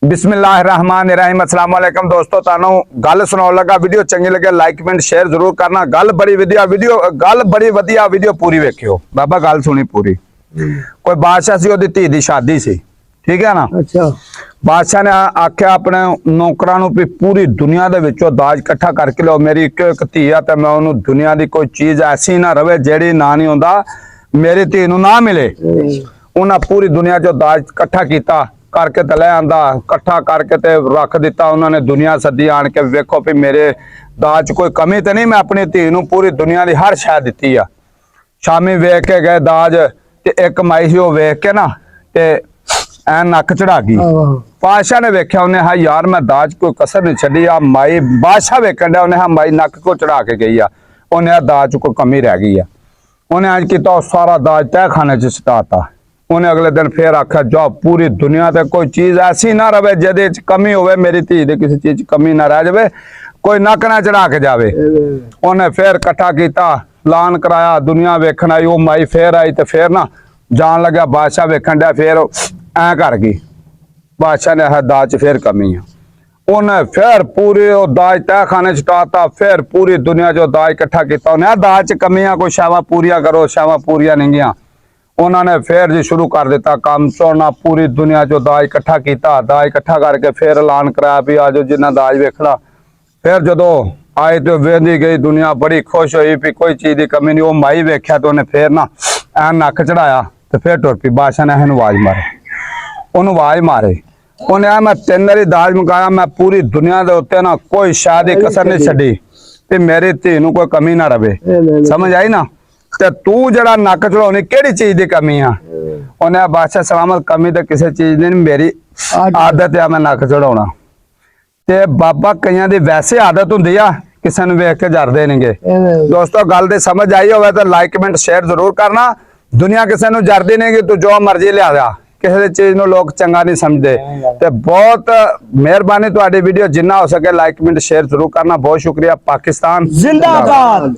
बिस्मिल्लाहिर्रहमानिर्रहीम अस्सलाम वालेकुम दोस्तों तानू गल सुनाउण लगा वीडियो चंगी लगे लाइक कमेंट शेयर जरूर करना। गल बड़ी वधिया वीडियो पूरी वेखियो। बाबा गल सुनी पूरी। कोई बादशाह सी ओदी धी दी शादी सी, ठीक है ना। अच्छा बादशाह ने आख्या अपने नौकरां नूं भी पूरी दुनिया दे विचों दाज इकट्ठा करके लो, मेरी एक एक धी आ ते मैं ओनूं दुनिया दी कोई चीज ऐसी ना रवे जेड़ी ना नहीं हुंदा मेरी धी नूं ना मिले। उन्हां पूरी दुनिया चों दाज इकट्ठा कीता करके ते लै आंदा, इकट्ठा करके ते रख दिता। उन्होंने दुनिया सदी आन के वेखो भी मेरे दाज कोई कमी तो नहीं, मैं अपनी धी नूं पूरी दुनिया की हर शै दित्ती आ। शामी वेख के गए दाज ते एक माई सी वेख के ना ते ऐ नक चढ़ा गई। बादशाह ने वेख्या उन्हें हा यार मैं दाज कोई कसर नहीं छड़ी आ। माई बादशाह वेखन दिया उन्हें हा माई नक को चढ़ा के गई आ, उन्हें दाज कोई कमी रह गई है। उन्हें अज किया सारा दाज तय खाने च सटाता। उन्हें अगले दिन फिर आख्या जाओ पूरी दुनिया ते कोई चीज ऐसी ना रवे जिहदे च कमी होवे, मेरी धी दे किसी चीज कमी ना रह जावे, कोई नक ना चढ़ा के जावे। उन्हें फिर इकट्ठा किया, ऐलान कराया, दुनिया वेखन आई। वो माई फिर आई तो फिर ना जान लग्या बादशाह वेखन दिया, फिर ऐ कर गई। बादशाह ने दाज फिर कमी है। उन्हें फिर पूरे दाज तय खाने छुटाता, फिर पूरी दुनिया जो दाज इकट्ठा किया। उन्हें दाज च कमियां कोई शावां पूरियां करो, शावां पूरियां नहीं गईयां। उन्होंने फिर जी शुरू कर दिता काम चोना, पूरी दुनिया जो दाज इकट्ठा किया। दाज इकट्ठा करके फिर ऐलान कराया भी आ जाओ जिन्ना दाज वेखना। फिर जो आए तो वेंदी गई दुनिया बड़ी खुश हुई भी कोई चीज की कमी नहीं। वो माई वेख्या तो उन्हें फिर ना ऐ नक चढ़ाया तो फिर टुर पी। बादशाह ने आवाज मारे, उन्होंने आवाज मारे, उन्हें मैं 3 वारी दाज मुकाया, मैं पूरी दुनिया के उत्ते ना कोई शादी कसर नहीं छड़ी भी मेरी धी नूं कोई कमी ना रवे। समझ आई ना। ते तू जड़ा नक चढ़ाउणी केड़ी चीज की कमी आ? उन्हें बादशाह सलामत कमी तो किसी चीज की नहीं, मेरी आदत है मैं नक चढ़ाउणा। ते बाबा कईयां दी वैसे आदत हुंदी आ, किसी नूं वेख के जरदे नहींगे। दोस्तों गल ते समझ आई होवे तो लाइक कमेंट शेयर जरूर करना। दुनिया किसी नूं जरदी नहीं कि तू जो मर्जी लिया जा, किसी चीज नूं लोग चंगा नहीं समझते। ते बहुत मेहरबानी तुहाडी वीडियो जिन्ना हो सके लाइक कमेंट शेयर जरूर करना। बहुत शुक्रिया। पाकिस्तान जिंदाबाद।